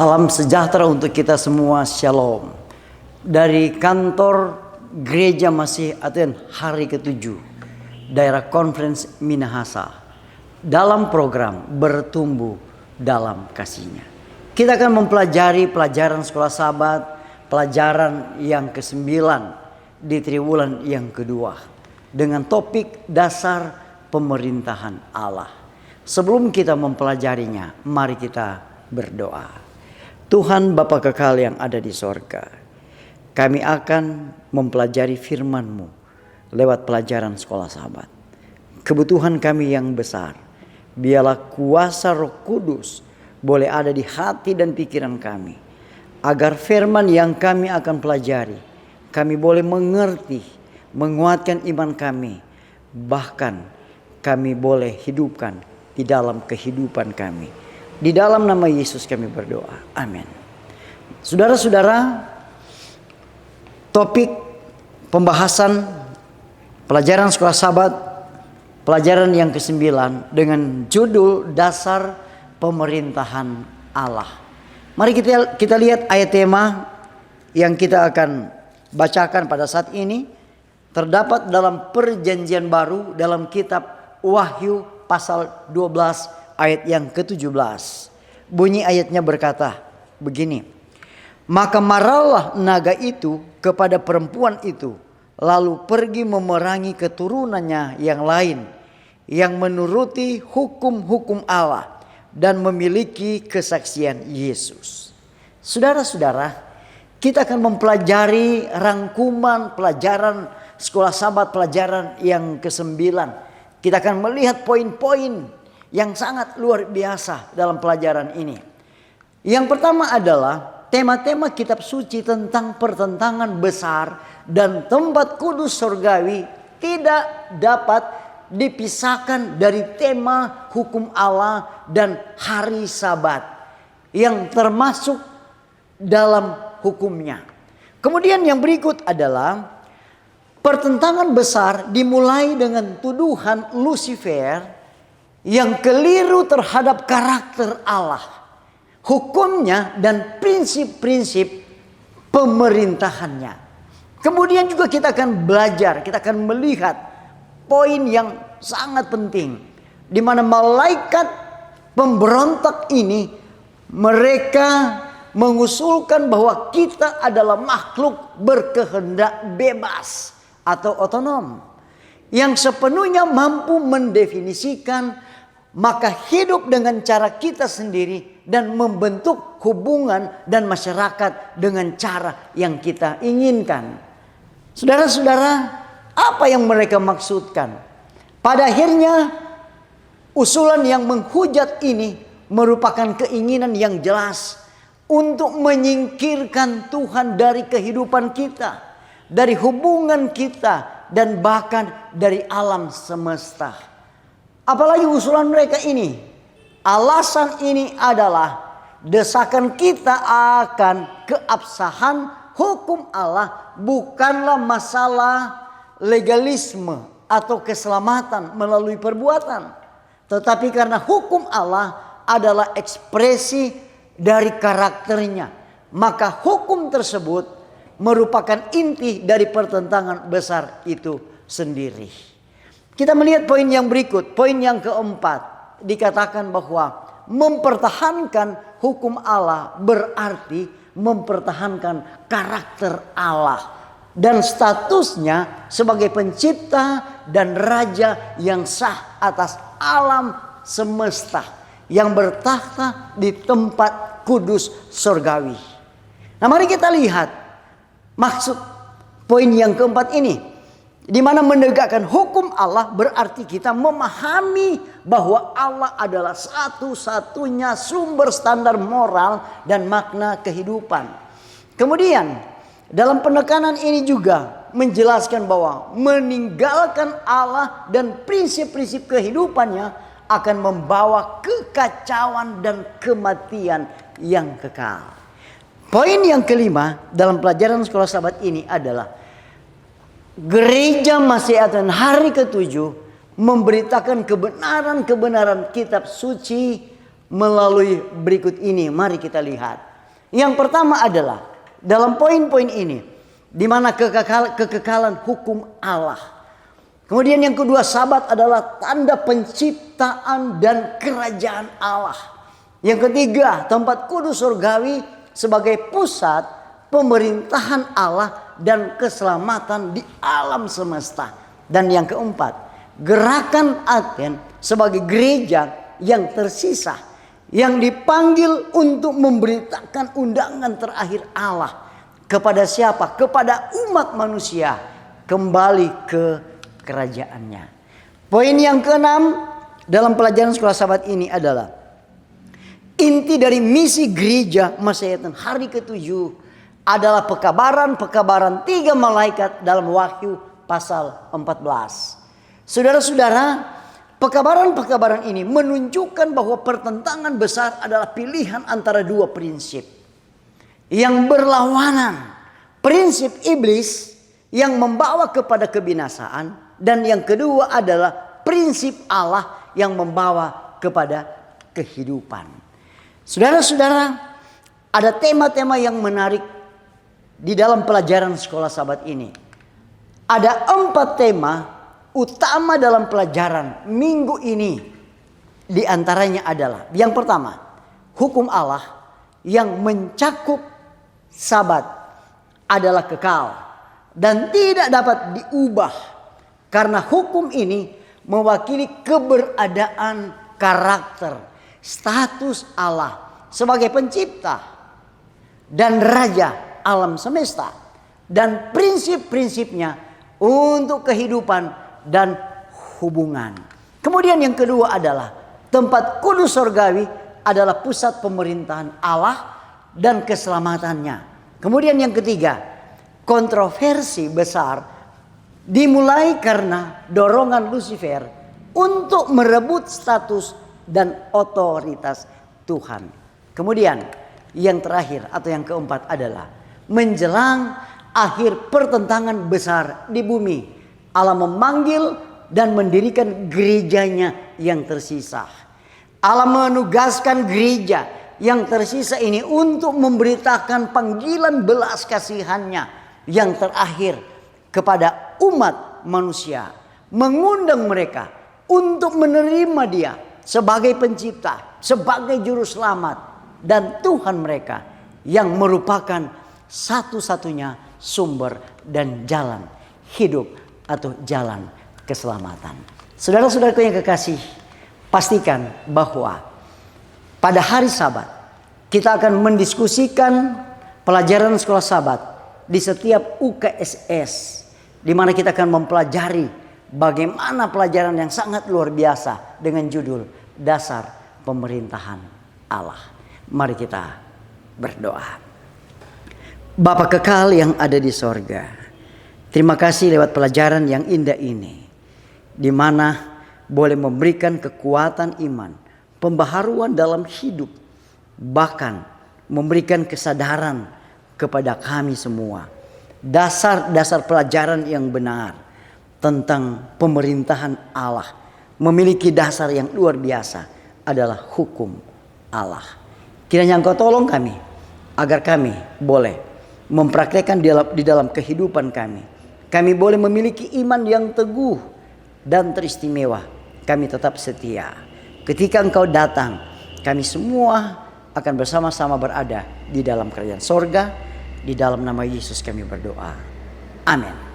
Salam sejahtera untuk kita semua, Shalom. Dari kantor Gereja Masih Aten hari ke-7, Daerah Conference Minahasa, dalam program Bertumbuh dalam Kasih-Nya. Kita akan mempelajari pelajaran Sekolah Sabat, pelajaran yang ke-9 di triwulan yang kedua, dengan topik dasar pemerintahan Allah. Sebelum kita mempelajarinya, mari kita berdoa. Tuhan Bapa kekal yang ada di sorga, kami akan mempelajari firman-Mu lewat pelajaran Sekolah Sabat. Kebutuhan kami yang besar, biarlah kuasa Roh Kudus boleh ada di hati dan pikiran kami, agar firman yang kami akan pelajari, kami boleh mengerti, menguatkan iman kami, bahkan kami boleh hidupkan di dalam kehidupan kami. Di dalam nama Yesus kami berdoa. Amin. Saudara-saudara, topik pembahasan pelajaran Sekolah Sabat, pelajaran yang ke-9 dengan judul dasar pemerintahan Allah. Mari kita lihat ayat tema yang kita akan bacakan pada saat ini. Terdapat dalam Perjanjian Baru dalam kitab Wahyu pasal 12 ayat yang ke-17. Bunyi ayatnya berkata begini. Maka marahlah naga itu kepada perempuan itu, lalu pergi memerangi keturunannya yang lain, yang menuruti hukum-hukum Allah dan memiliki kesaksian Yesus. Saudara-saudara, kita akan mempelajari rangkuman pelajaran Sekolah Sabat, pelajaran yang ke-9. Kita akan melihat poin-poin yang sangat luar biasa dalam pelajaran ini. Yang pertama adalah tema-tema kitab suci tentang pertentangan besar dan tempat kudus surgawi tidak dapat dipisahkan dari tema hukum Allah dan hari Sabat yang termasuk dalam hukumnya. Kemudian yang berikut adalah pertentangan besar dimulai dengan tuduhan Lucifer yang keliru terhadap karakter Allah, hukumnya dan prinsip-prinsip pemerintahannya. Kemudian juga kita akan belajar, kita akan melihat poin yang sangat penting, di mana malaikat pemberontak ini mereka mengusulkan bahwa kita adalah makhluk berkehendak bebas atau otonom, yang sepenuhnya mampu mendefinisikan maka hidup dengan cara kita sendiri dan membentuk hubungan dan masyarakat dengan cara yang kita inginkan. Saudara-saudara, apa yang mereka maksudkan? Pada akhirnya usulan yang menghujat ini merupakan keinginan yang jelas untuk menyingkirkan Tuhan dari kehidupan kita, dari hubungan kita, dan bahkan dari alam semesta. Apalagi usulan mereka ini, alasan ini adalah desakan kita akan keabsahan hukum Allah bukanlah masalah legalisme atau keselamatan melalui perbuatan, tetapi karena hukum Allah adalah ekspresi dari karakternya, maka hukum tersebut merupakan inti dari pertentangan besar itu sendiri. Kita melihat poin yang berikut, poin yang keempat, dikatakan bahwa mempertahankan hukum Allah berarti mempertahankan karakter Allah dan statusnya sebagai pencipta dan raja yang sah atas alam semesta, yang bertakhta di tempat kudus surgawi. Nah, mari kita lihat maksud poin yang keempat ini, di mana menegakkan hukum Allah berarti kita memahami bahwa Allah adalah satu-satunya sumber standar moral dan makna kehidupan. Kemudian dalam penekanan ini juga menjelaskan bahwa meninggalkan Allah dan prinsip-prinsip kehidupannya akan membawa kekacauan dan kematian yang kekal. Poin yang kelima dalam pelajaran Sekolah Sabat ini adalah Gereja Masih Aten hari ke-7 memberitakan kebenaran-kebenaran kitab suci melalui berikut ini. Mari kita lihat. Yang pertama adalah dalam poin-poin ini, di mana kekekalan hukum Allah. Kemudian yang kedua, Sabat adalah tanda penciptaan dan kerajaan Allah. Yang ketiga, tempat kudus surgawi sebagai pusat pemerintahan Allah dan keselamatan di alam semesta. Dan yang keempat, gerakan Aten sebagai gereja yang tersisa, yang dipanggil untuk memberitakan undangan terakhir Allah. Kepada siapa? Kepada umat manusia kembali ke kerajaannya. Poin yang keenam dalam pelajaran sekolah Sabat ini adalah inti dari misi gereja Masehiatan hari ke-7 adalah pekabaran 3 malaikat dalam Wahyu pasal 14. Saudara-saudara, pekabaran ini menunjukkan bahwa pertentangan besar adalah pilihan antara dua prinsip yang berlawanan. Prinsip iblis yang membawa kepada kebinasaan, dan yang kedua adalah prinsip Allah yang membawa kepada kehidupan. Saudara-saudara, ada tema-tema yang menarik di dalam pelajaran sekolah Sabat ini. Ada 4 tema utama dalam pelajaran minggu ini. Di antaranya adalah yang pertama, hukum Allah yang mencakup Sabat adalah kekal dan tidak dapat diubah, karena hukum ini mewakili keberadaan karakter, status Allah sebagai pencipta dan raja alam semesta, dan prinsip-prinsipnya untuk kehidupan dan hubungan. Kemudian yang kedua adalah tempat kudus surgawi adalah pusat pemerintahan Allah dan keselamatannya. Kemudian yang ketiga, kontroversi besar dimulai karena dorongan Lucifer untuk merebut status dan otoritas Tuhan. Kemudian yang terakhir atau yang keempat adalah menjelang akhir pertentangan besar di bumi, Allah memanggil dan mendirikan gerejanya yang tersisa. Allah menugaskan gereja yang tersisa ini untuk memberitakan panggilan belas kasihannya yang terakhir kepada umat manusia, mengundang mereka untuk menerima Dia sebagai pencipta, sebagai juru selamat dan Tuhan mereka, yang merupakan satu-satunya sumber dan jalan hidup atau jalan keselamatan. Saudara-saudaraku yang kekasih, pastikan bahwa pada hari Sabat kita akan mendiskusikan pelajaran sekolah Sabat di setiap UKSS, di mana kita akan mempelajari bagaimana pelajaran yang sangat luar biasa dengan judul Dasar Pemerintahan Allah. Mari kita berdoa. Bapa kekal yang ada di sorga, terima kasih lewat pelajaran yang indah ini, di mana boleh memberikan kekuatan iman, pembaharuan dalam hidup, bahkan memberikan kesadaran kepada kami semua. Dasar-dasar pelajaran yang benar tentang pemerintahan Allah memiliki dasar yang luar biasa, adalah hukum Allah. Kiranya Engkau tolong kami agar kami boleh mempraktekkan di dalam kehidupan kami. Kami boleh memiliki iman yang teguh dan teristimewa. Kami tetap setia. Ketika Engkau datang, kami semua akan bersama-sama berada di dalam kerajaan sorga. Di dalam nama Yesus kami berdoa. Amin.